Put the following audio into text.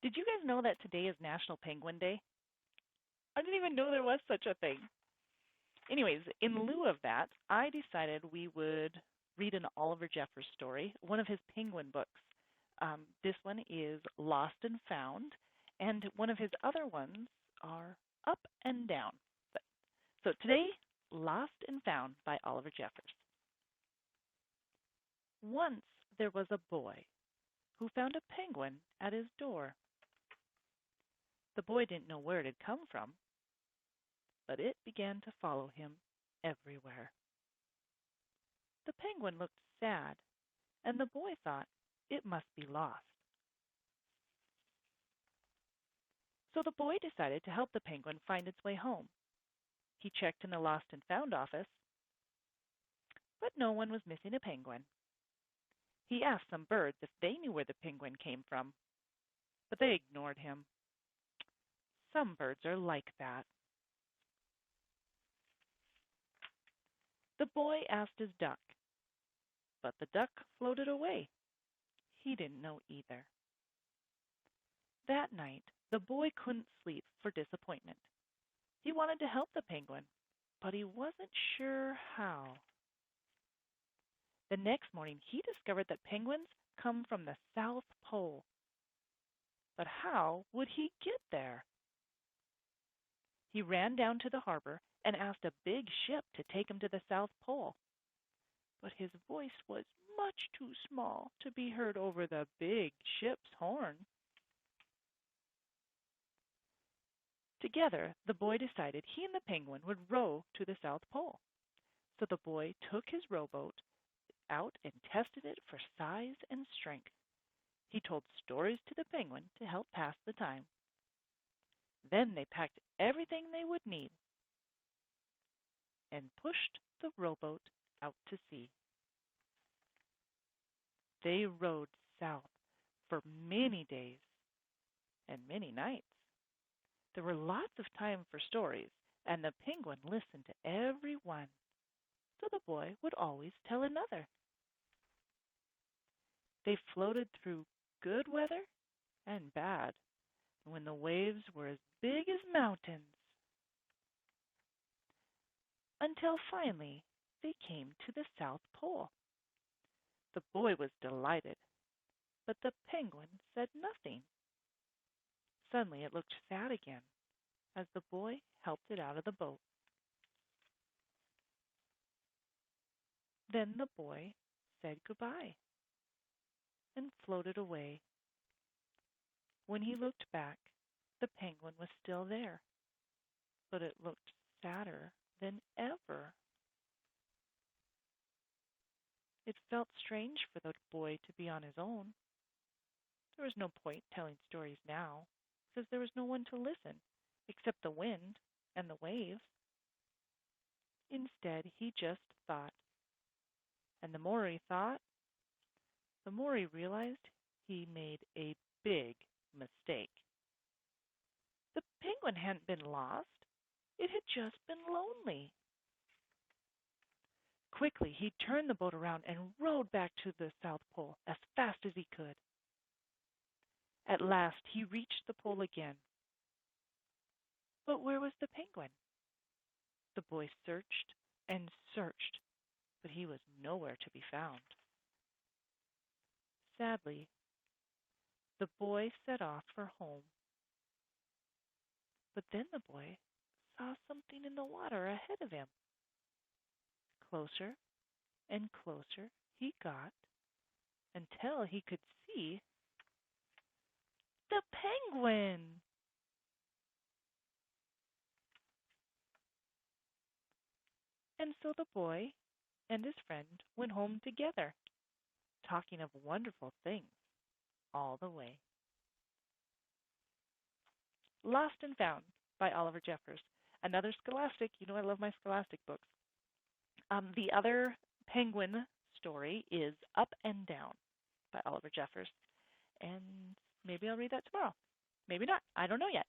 Did you guys know that today is National Penguin Day? I didn't even know there was such a thing. Anyways, in lieu of that, I decided we would read an Oliver Jeffers story, one of his penguin books. This one is Lost and Found, and one of his other ones are Up and Down. So today, Lost and Found by Oliver Jeffers. Once there was a boy who found a penguin at his door. The boy didn't know where it had come from, but it began to follow him everywhere. The penguin looked sad, and the boy thought it must be lost. So the boy decided to help the penguin find its way home. He checked in the Lost and Found office, but no one was missing a penguin. He asked some birds if they knew where the penguin came from, but they ignored him. Some birds are like that. The boy asked his duck, but the duck floated away. He didn't know either. That night, the boy couldn't sleep for disappointment. He wanted to help the penguin, but he wasn't sure how. The next morning, he discovered that penguins come from the South Pole. But how would he get there? He ran down to the harbor and asked a big ship to take him to the South Pole. But his voice was much too small to be heard over the big ship's horn. Together, the boy decided he and the penguin would row to the South Pole. So the boy took his rowboat out and tested it for size and strength. He told stories to the penguin to help pass the time. Then they packed everything they would need and pushed the rowboat out to sea. They rowed south for many days and many nights. There were lots of time for stories, and the penguin listened to every one, so the boy would always tell another. They floated through good weather and bad, when the waves were as big as mountains, until finally they came to the South Pole. The boy was delighted, but the penguin said nothing. Suddenly it looked sad again as the boy helped it out of the boat. Then the boy said goodbye and floated away. When he looked back, the penguin was still there, but it looked sadder than ever. It felt strange for the boy to be on his own. There was no point telling stories now, because there was no one to listen except the wind and the waves. Instead, he just thought. And the more he thought, the more he realized he made a big mistake. The penguin hadn't been lost. It had just been lonely. Quickly, he turned the boat around and rowed back to the South Pole as fast as he could. At last, he reached the pole again. But where was the penguin? The boy searched and searched, but he was nowhere to be found. Sadly, the boy set off for home. But then the boy saw something in the water ahead of him. Closer and closer he got until he could see the penguin. And so the boy and his friend went home together, talking of wonderful things all the way. Lost and Found by Oliver Jeffers. Another scholastic. You know I love my scholastic books. The other penguin story is Up and Down by Oliver Jeffers. And maybe I'll read that tomorrow. Maybe not. I don't know yet.